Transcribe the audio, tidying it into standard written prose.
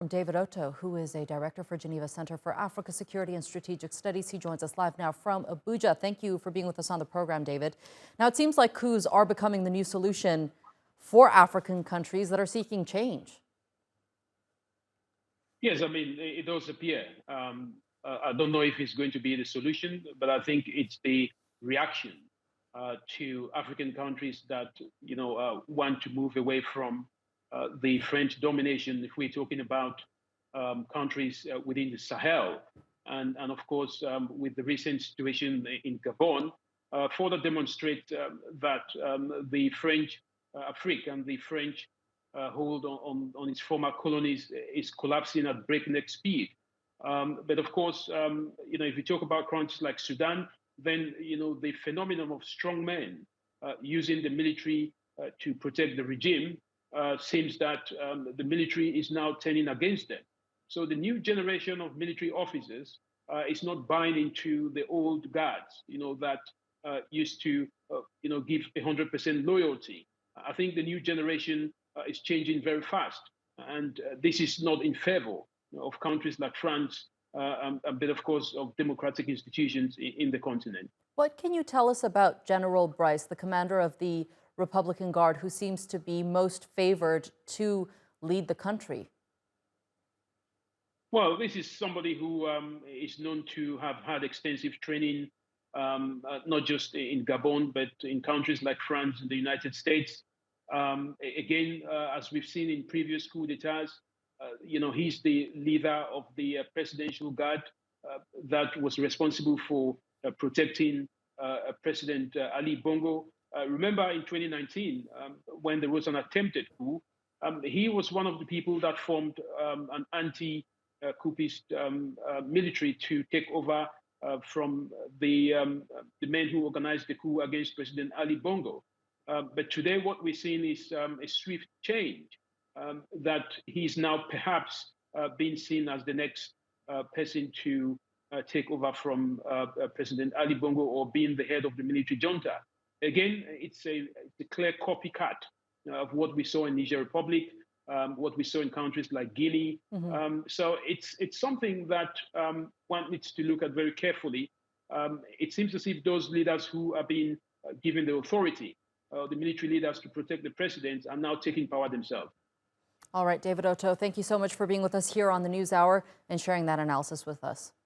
From David Otto, who is a director for Geneva Centre for Africa Security and Strategic Studies. He joins us live now from Abuja. Thank you for being with us on the program, David. Now, it seems like coups are becoming the new solution for African countries that are seeking change. Yes, I mean, it does appear. I don't know if it's going to be the solution, but I think it's the reaction to African countries that, want to move away from the French domination, if we're talking about countries within the Sahel. And of course, with the recent situation in Gabon, further demonstrate that the French Afrique and the French hold on its former colonies is collapsing at breakneck speed. But of course, if you talk about countries like Sudan, then the phenomenon of strong men using the military to protect the regime seems that the military is now turning against them. So the new generation of military officers is not buying into the old guards, that used to, give 100% loyalty. I think the new generation is changing very fast, and this is not in favor of countries like France, but of course of democratic institutions in the continent. What can you tell us about General Bryce, the commander of the Republican Guard, who seems to be most favored to lead the country? Well, this is somebody who is known to have had extensive training, not just in Gabon, but in countries like France and the United States. Again, as we've seen in previous coups d'etats, he's the leader of the presidential guard that was responsible for protecting President Ali Bongo. Remember in 2019, when there was an attempted coup, he was one of the people that formed an anti-coupist military to take over from the men who organized the coup against President Ali Bongo. But today, what we're seeing is a swift change, that he's now perhaps being seen as the next person to take over from President Ali Bongo, or being the head of the military junta. Again, it's a clear copycat of what we saw in Niger Republic, what we saw in countries like Guinea. So it's something that one needs to look at very carefully. It seems as if those leaders who are being given the authority, the military leaders to protect the president, are now taking power themselves. All right, David Otto, thank you so much for being with us here on the News Hour and sharing that analysis with us.